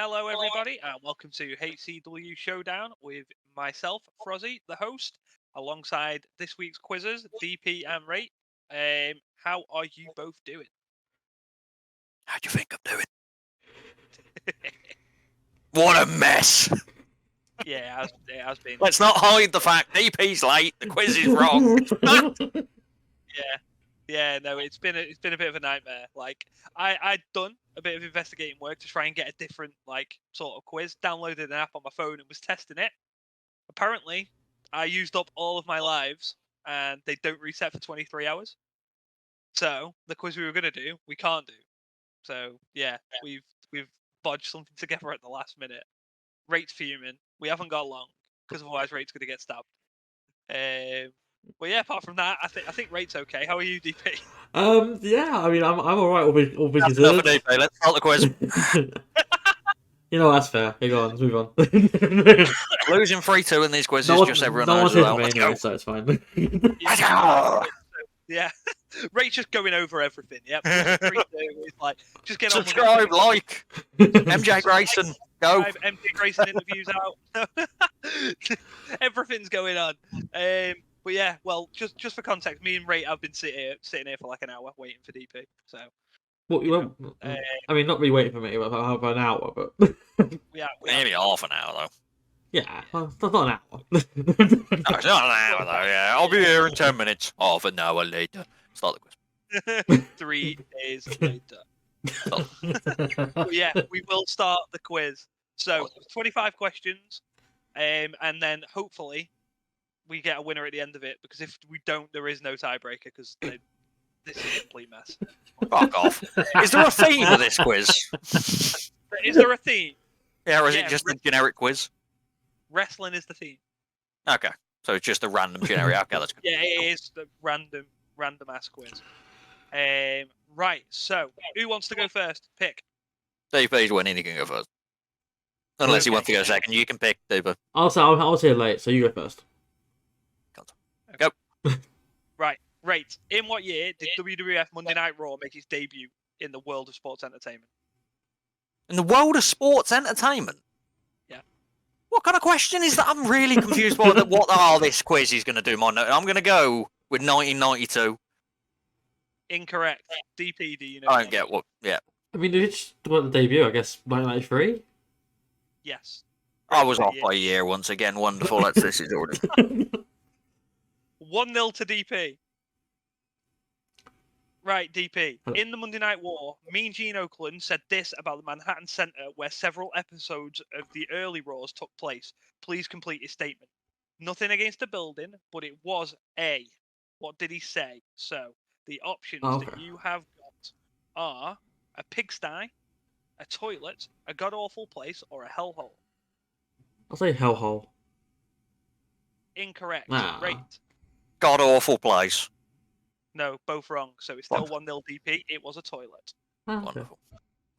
Hello, everybody, and welcome to HCW Showdown with myself, Frozzy, the host, alongside this week's quizzes, DP and Rate. How are you both doing? How do you think I'm doing? What a mess! Yeah, it has been. Let's not hide the fact DP's late. The quiz is wrong. No, it's been a bit of a nightmare. Like I'd done a bit of investigating work to try and get a different sort of quiz. Downloaded an app on my phone and was testing it. Apparently, I used up all of my lives, and they don't reset for 23 hours. So the quiz we were gonna do, we can't do. So yeah, we've bodged something together at the last minute. Rate's fuming. We haven't got long because otherwise Rate's gonna get stabbed. But yeah, apart from that, I think Rate's okay. How are you, DP? Yeah, I mean, I'm alright, all being That's considered. enough of DP. Let's start the quiz. You know, that's fair. Hey, go on, let's move on. Losing 3-2 in these quizzes, just everyone no knows one's as here well. for me Let's anyway, go. so it's fine. Yeah, Rate's just going over everything. Yep. It's like just get Subscribe, on like, MJ Grayson, go. MJ Grayson interviews out. Everything's going on. But yeah, well, just for context, me and Rate have been sitting here for like an hour waiting for DP. So. I mean, not really waiting for me, but about an hour, but Yeah. Maybe half an hour though. Yeah, well, it's not an hour. No, it's not an hour though. Yeah, I'll be here in 10 minutes. Half an hour later. Start the quiz. 3 days later. But yeah, we will start the quiz. So 25 questions, and then hopefully we get a winner at the end of it. Because if we don't, there is no tiebreaker. Because this is a complete mess. Fuck off. Is there a theme of this quiz? Is there a theme? Yeah, or is it just a generic quiz? Wrestling is the theme. Okay, so it's just a random generic. Okay, that's good. Yeah, it is the random ass quiz. Right. So who wants to go first? Pick. DP's winning. He can go first. Unless he wants to go second, you can pick DP. I was here late, so you go first. Go. Right. Right. In what year did WWF Monday Night Raw make its debut in the world of sports entertainment? In the world of sports entertainment? Yeah. What kind of question is that? I'm really confused by what this quiz is going to do. I'm going to go with 1992. Incorrect. DP, do you know? I don't get what. Yeah. I mean, it's about the debut, I guess, 1993? Yes. I was off by a year once again. Wonderful. This is ordered. 1-0 to DP. Right, DP. In the Monday Night War, Mean Gene Okerlund said this about the Manhattan Center, where several episodes of the early Raws took place. Please complete his statement. Nothing against the building, but it was A. What did he say? So, the options that you have got are a pigsty, a toilet, a god-awful place, or a hellhole. I'll say hellhole. Incorrect. Ah. Right. God-awful place. No, both wrong. So it's still 1-0 DP. It was a toilet. Oh, okay. Wonderful.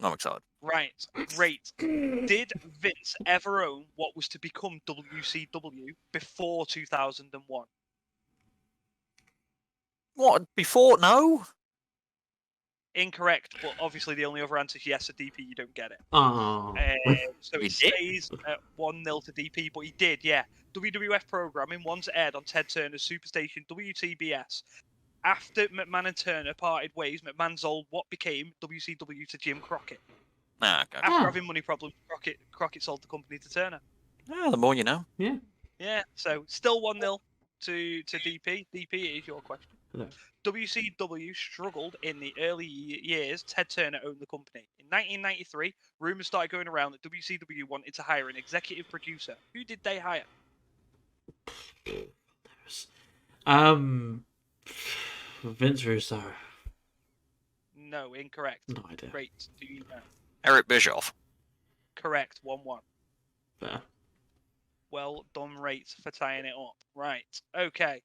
I'm excited. Right. Great. Did Vince ever own what was to become WCW before 2001? What? Before? No? Incorrect, but obviously the only other answer is yes to DP. You don't get it. Oh. So He it did? stays at 1-0 to DP, but he did, yeah. WWF programming once aired on Ted Turner's Superstation WTBS. After McMahon and Turner parted ways, McMahon sold what became WCW to Jim Crockett. Ah, okay. After having money problems, Crockett sold the company to Turner. Ah, the more you know. Yeah. Yeah, so still 1-0 to DP. DP, is your question. No. WCW struggled in the early years. Ted Turner owned the company. In 1993, rumors started going around that WCW wanted to hire an executive producer. Who did they hire? Vince Russo. No, incorrect. No idea. Great. Do you know? Eric Bischoff. Correct. 1-1. Fair. Well done, Rate, for tying it up. Right. Okay.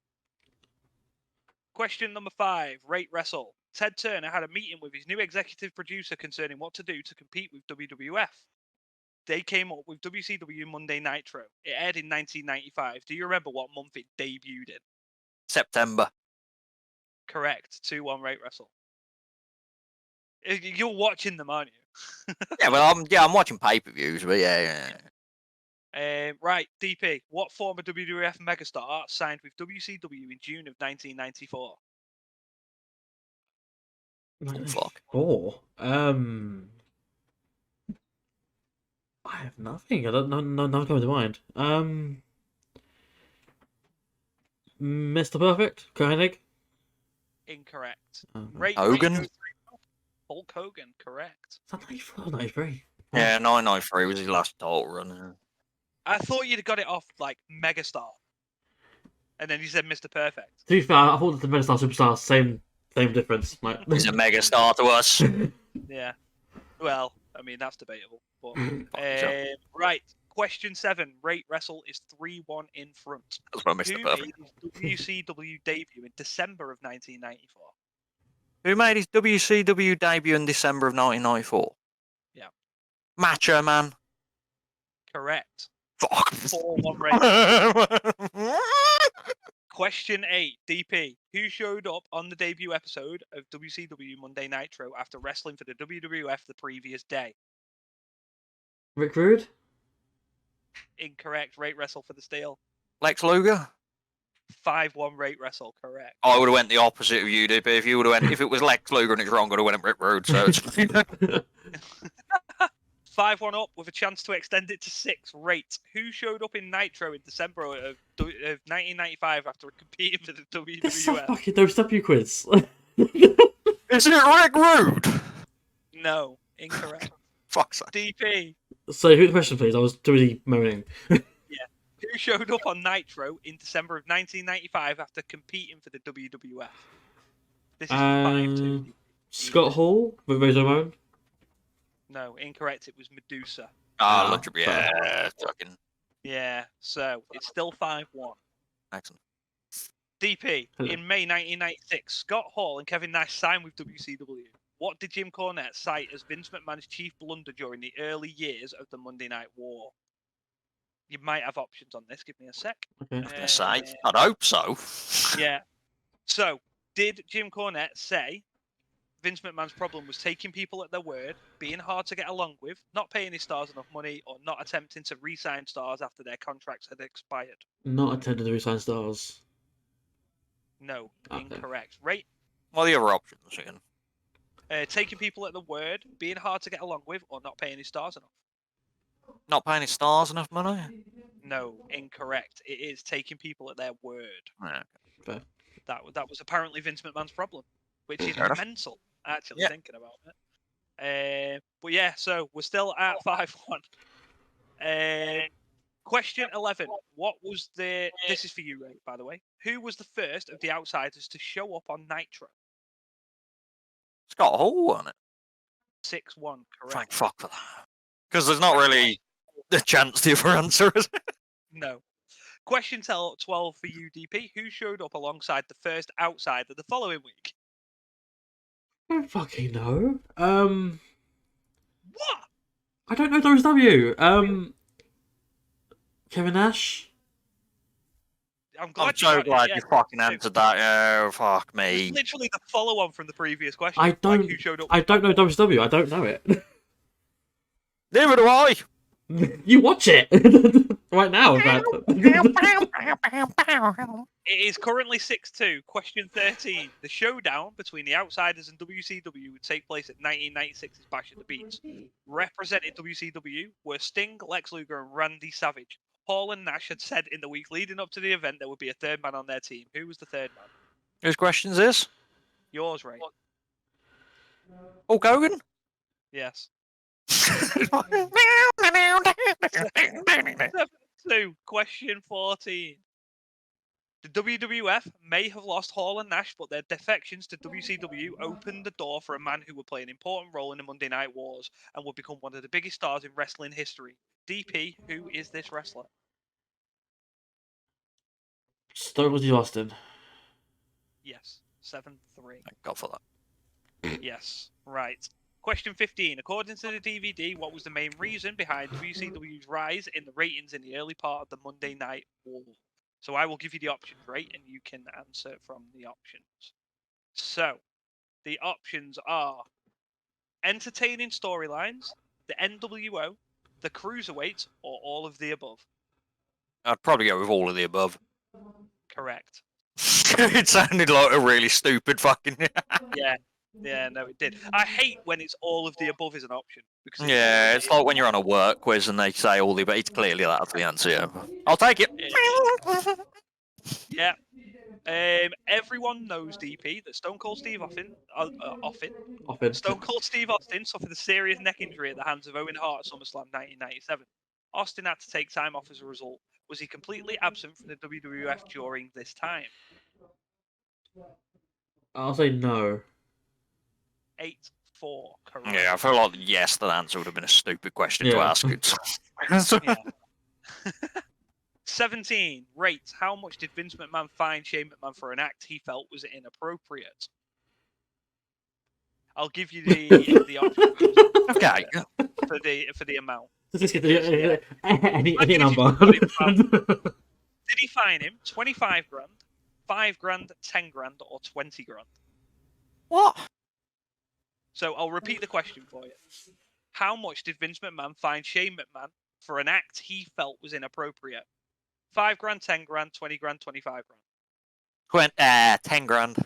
Question number 5. Rate Wrestle. Ted Turner had a meeting with his new executive producer concerning what to do to compete with WWF. They came up with WCW Monday Nitro. It aired in 1995. Do you remember what month it debuted in? September. Correct. 2-1 Rate Wrestle. You're watching them, aren't you? Yeah, well, I'm watching pay-per-views, but yeah. Right, DP. What former WWF megastar signed with WCW in June of 1994? Oh, fuck. I have nothing. I don't know. Nothing comes to mind. Mr. Perfect, Koenig. Incorrect. Um, Hogan? Hulk Hogan, correct. Is that 94 or 93? Yeah, 993 was his last title run. I thought you'd have got it off like megastar, and then you said Mr. Perfect. To be fair, I thought that the Megastar Superstar, same difference. Like, He's a megastar to us. Yeah. Well, I mean that's debatable. But So, right, question 7. Rate Wrestle is 3-1 in front. that's what Mr. Who Perfect. made his WCW debut in December of 1994? Who made his WCW debut in December of 1994? Yeah. Macho Man. Correct. Fuck. 4-1 rate. Question 8, DP. Who showed up on the debut episode of WCW Monday Nitro after wrestling for the WWF the previous day? Rick Rude. Incorrect. Rate Wrestle for the steal. Lex Luger. 5-1 Rate Wrestle. Correct. I would have went the opposite of you, DP. If you would have went, if it was Lex Luger and it's wrong, I'd have went Rick Rude. So it's 5-1 up with a chance to extend it to 6. Rate. Who showed up in Nitro in December of 1995 after competing for the WWF? This is a fucking WCW quiz. Isn't it Rick Rude? No, incorrect. Fuck's sake. DP. So, who the question, please? I was too busy moaning. Who showed up on Nitro in December of 1995 after competing for the WWF? This is 5-2. Scott Hall with Razor Ramon. No, incorrect. It was Medusa. Ah, look, yeah, fucking Yeah, so it's still 5-1. excellent. DP, Hello. in May 1996, Scott Hall and Kevin Nash signed with WCW. What did Jim Cornette cite as Vince McMahon's chief blunder during the early years of the Monday Night War? You might have options on this. Give me a sec. Okay. I was going to say, I'd hope so. Yeah. So, did Jim Cornette say Vince McMahon's problem was taking people at their word, being hard to get along with, not paying his stars enough money, or not attempting to re-sign stars after their contracts had expired? Not attending the Resign Stars. No, Okay. incorrect. Right. What are the other options again? Taking people at the word, being hard to get along with, or not paying his stars enough? Not paying his stars enough money? No, incorrect. It is taking people at their word. Yeah. Fair. That was apparently Vince McMahon's problem, which is Fair enough. mental, actually, Yeah. thinking about it. But yeah, so we're still at 5-1. Question 11. What was the... This is for you, Ray, by the way. Who was the first of the outsiders to show up on Nitro? Scott Hall on it. 6-1, Thank correct. fuck for that. Because there's not really a chance to for answer, is it? No. Question 12 for you, DP. Who showed up alongside the first outsider the following week? I don't fucking know. What? I don't know WCW. Kevin Nash. I'm glad I'm so glad yeah, you fucking answered that. Oh, fuck me. It's literally the follow-on from the previous question. I don't. Like who showed up I don't know WCW. I don't know it. Neither do I. You watch it right now. In fact. It is currently 6-2. Question 13. The showdown between the Outsiders and WCW would take place at 1996's Bash at the Beach. Representing WCW were Sting, Lex Luger, and Randy Savage. Hall and Nash had said in the week leading up to the event there would be a third man on their team. Who was the third man? Whose question is this? Yours, Ray. Hulk Hogan? Yes. 7-2. Question 14. The WWF may have lost Hall and Nash, but their defections to WCW opened the door for a man who would play an important role in the Monday Night Wars and would become one of the biggest stars in wrestling history. DP, who is this wrestler? Stone was Austin. Yes. 7-3. Thank God for that. Yes. Right. Question 15. According to the DVD, what was the main reason behind WCW's rise in the ratings in the early part of the Monday Night War? So I will give you the options, right? And you can answer from the options. So, the options are entertaining storylines, the NWO, the Cruiserweight, or all of the above? I'd probably go with all of the above. Correct. It sounded like a really stupid fucking. Yeah, no, it did. I hate when it's all of the above is an option. Because Yeah, it's like when you're on a work quiz and they say all the, but it's clearly that's the answer. Yeah. I'll take it. Yeah. Everyone knows, DP, that Stone Cold Steve Austin suffered a serious neck injury at the hands of Owen Hart at SummerSlam 1997. Austin had to take time off as a result. Was he completely absent from the WWF during this time? I'll say no. 8-4, correct. Yeah, I feel like yes, the answer would have been a stupid question to ask. Yeah. 17. Rate. How much did Vince McMahon fine Shane McMahon for an act he felt was inappropriate? I'll give you the option Okay. for the amount. Just get any number. Did he fine him 25 grand, 5 grand, 10 grand, or 20 grand? What? So I'll repeat the question for you. How much did Vince McMahon fine Shane McMahon for an act he felt was inappropriate? 5 grand, 10 grand, 20 grand, 25 grand. 10 grand.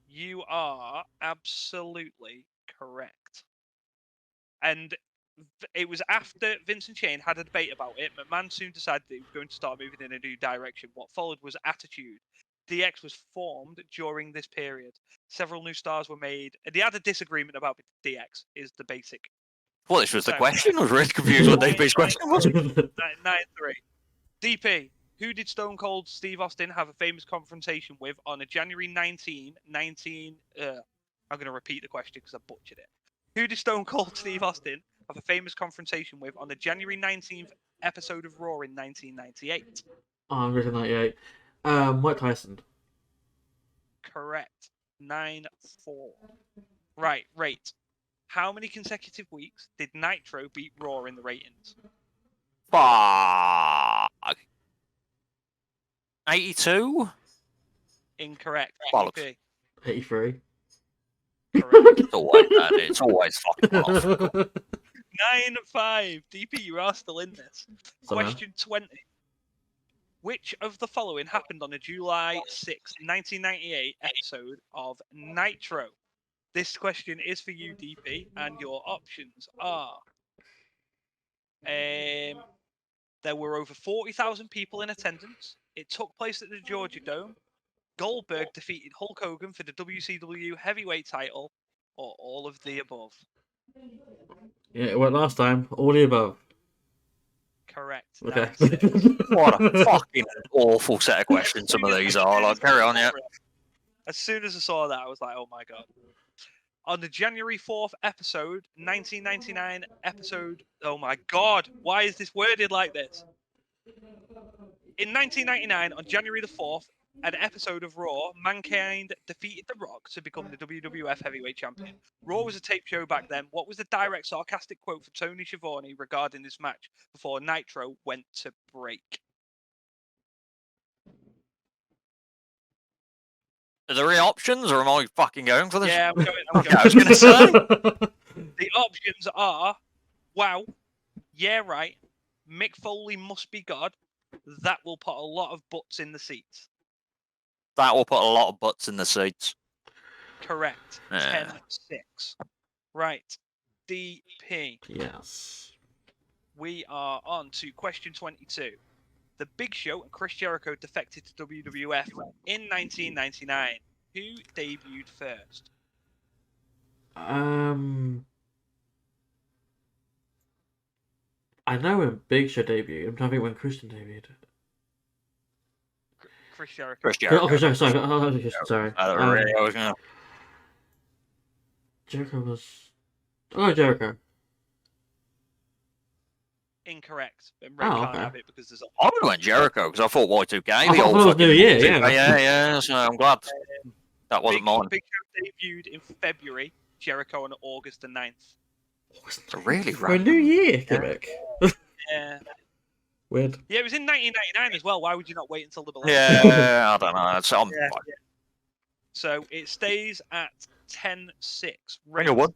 You are absolutely correct. And it was after Vince and Shane had a debate about it. McMahon soon decided that he was going to start moving in a new direction. What followed was Attitude. DX was formed during this period. Several new stars were made. They had a disagreement about DX, is the basic. Well, this was the question. I was really confused what DP's question was. 9-3. DP, who did Stone Cold Steve Austin have a famous confrontation with on a January 19? I'm going to repeat the question because I butchered it. Who did Stone Cold Steve Austin have a famous confrontation with on the January 19th episode of Raw in 1998? Oh, I'm written 98. Mike Tyson. Correct. 9-4. Right, rate. How many consecutive weeks did Nitro beat Raw in the ratings? Fuck. 82? Incorrect. Bollocks. DP. 83. Correct. It's always that. It's always fucking off. 9-5. DP, you are still in this. Question 20. Which of the following happened on a July 6, 1998 episode of Nitro? This question is for you, DP, and your options are... there were over 40,000 people in attendance. It took place at the Georgia Dome. Goldberg defeated Hulk Hogan for the WCW heavyweight title, or all of the above. Yeah, it went last time. All the above. Correct. Okay. 9-6. What a fucking awful set of questions some of these are. Like, carry on, yeah. As soon as I saw that, I was like, oh my god. On the January 4th episode, 1999 episode, oh my god, why is this worded like this? In 1999, on January the 4th, an episode of Raw, Mankind defeated The Rock to become the WWF Heavyweight Champion. Raw was a tape show back then. What was the direct sarcastic quote from Tony Schiavone regarding this match before Nitro went to break? Are there any options, or am I fucking going for this? Yeah, I'm going. Okay, I was going to say. The options are, wow, yeah, right, Mick Foley must be God. That will put a lot of butts in the seats. That will put a lot of butts in the seats. Correct. Yeah. 10-6. Right. DP. Yes. We are on to question 22. The Big Show and Chris Jericho defected to WWF in 1999. Who debuted first? I know when Big Show debuted. I'm trying to think when Christian debuted. Chris Jericho. Chris Jericho. Oh, sorry. Sorry. I don't really. I was gonna... Jericho was. Oh, Jericho. Incorrect. And Oh, Red can't okay. have it because there's. I would have went Jericho because I thought Y2K. I The thought old it was fucking New Year, yeah. yeah. So I'm glad that wasn't mine. Big Show debuted in February. Jericho on August the 9th. It's really For a New Year, Quebec. Yeah. Weird. Yeah, it was in 1999 as well. Why would you not wait until the Yeah, I don't know. So So it stays at 10-6. I know what.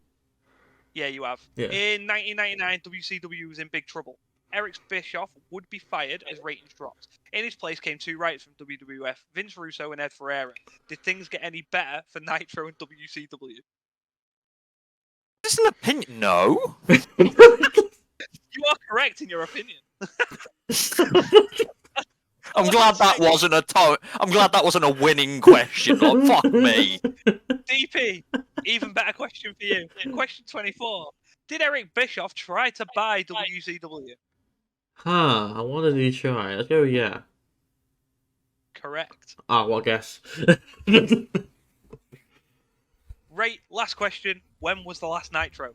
Yeah, you have. Yeah. In 1999, WCW was in big trouble. Eric Bischoff would be fired as ratings dropped. In his place came two writers from WWF, Vince Russo and Ed Ferreira. Did things get any better for Nitro and WCW? This is an opinion. No. You are correct in your opinion. I'm glad that wasn't I'm glad that wasn't a winning question. Like, fuck me. DP, even better question for you. Question 24. Did Eric Bischoff try to buy WCW? I wanted to try. Let's go, yeah. Correct. Ah, well, I guess. Right, last question. When was the last Nitro?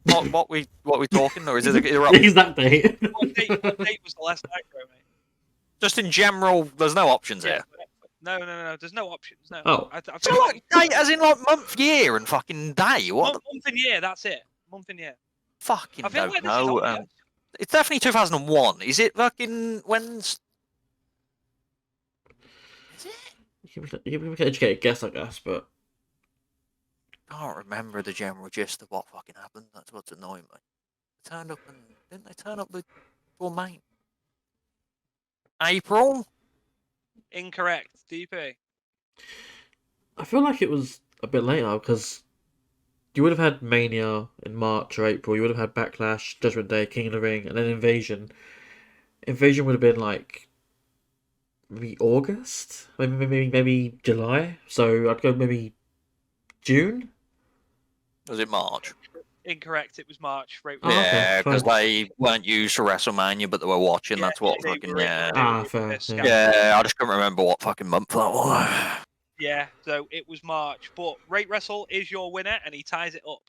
What we talking, or is it The exact date. What date was the last Nitro, mate? just in general? There's no options here. No. There's no options. No. Oh. I So feel like date, as in like month, year, and fucking day. What? month and year. That's it. Month and year. Fucking I feel don't like this is know. obvious. It's definitely 2001. Is it fucking when's? Is it? You can make an educated guess, I guess, but I can't remember the general gist of what fucking happened. That's what's annoying me. They turned up and didn't they turn up for Maine? April? Incorrect. DP. I feel like it was a bit later because you would have had Mania in March or April. You would have had Backlash, Judgment Day, King of the Ring, and then Invasion. Invasion would have been like maybe August, maybe July. So I'd go maybe June. Was it March? Incorrect. It was March. Right. Oh, okay, Yeah, because fine. they weren't used for WrestleMania, but they were watching. Yeah, That's what they fucking were in- yeah. they were Ah, in fair, the yeah. Yeah, I just couldn't remember what fucking month that was. Yeah, so it was March. But Rate Wrestle is your winner, and he ties it up.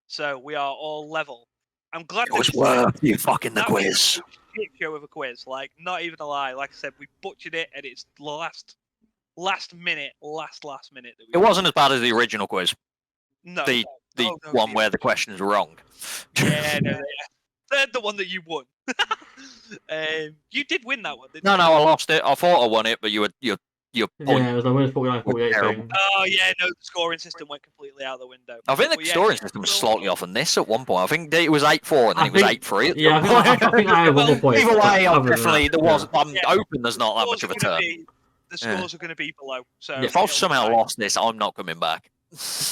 So we are all level. I'm glad It was this time. worth you fucking the That was quiz. a shit show of a quiz. Like, not even a lie. Like I said, we butchered it, and it's last minute. That we It wasn't as bad as the original quiz. No. The no, one the where the questions were wrong. Yeah, no, they're the one that you won. You did win that one, didn't No, you? I lost it. I thought I won it, but your point. Yeah, it was like 49, 48 terrible. thing. Oh yeah, no, the scoring system went completely out the window. I think the But yeah, scoring system was slightly off on this at one point. I think it was 8-4 and then I it was think- 8-3 at Yeah, some I think I had one more point. Either way, other than definitely that, there was. yeah. I'm Yeah. hoping there's not that Scores much of are a gonna turn. be- The scores are going to be below. So Yeah. If I've it'll be somehow fine. lost this, I'm not coming back.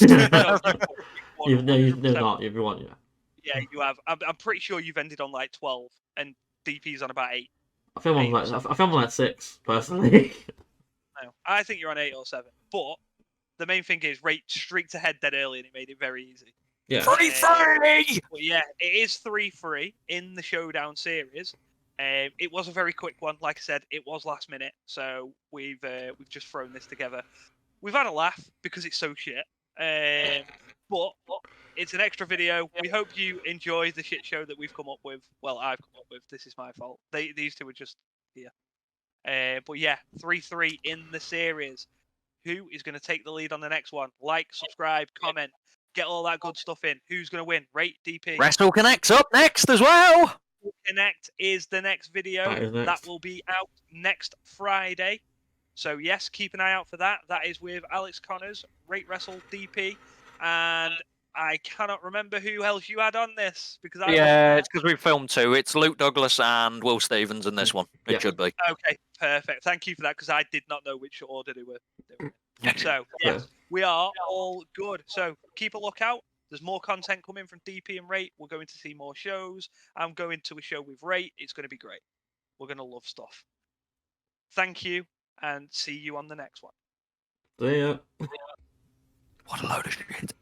No, you won No, you're 100%. not. If you want, yeah. Yeah, you have. I'm pretty sure you've ended on like 12, and DP's on about 8. I feel I'm like 6 personally. No, I think you're on 8 or 7. But the main thing is, Rate streaked ahead dead early, and it made it very easy. Yeah. 3-3! But yeah, it is 3-3 in the Showdown series. It was a very quick one. Like I said, it was last minute, so we've just thrown this together. We've had a laugh because it's so shit. But it's an extra video. We hope you enjoy the shit show that we've come up with. Well, I've come up with. This is my fault. These two are just here. But yeah, 3-3 in the series. Who is going to take the lead on the next one? Like, subscribe, comment, get all that good stuff in. Who's going to win? Rate DP. Wrestle Connect's up next as well. Connect is the next video. That is next. That will be out next Friday. So yes, keep an eye out for that. That is with Alex Connors, Rate Wrestle DP, and I cannot remember who else you had on this because Yeah, it's because we filmed two. It's Luke Douglas and Will Stevens in this one. It Yeah. should be. Okay, perfect. Thank you for that because I did not know which order they were in. So yes, we are all good. So keep a lookout. There's more content coming from DP and Rate. We're going to see more shows. I'm going to a show with Rate. It's going to be great. We're going to love stuff. Thank you, and see you on the next one. So yeah. What a load of shit.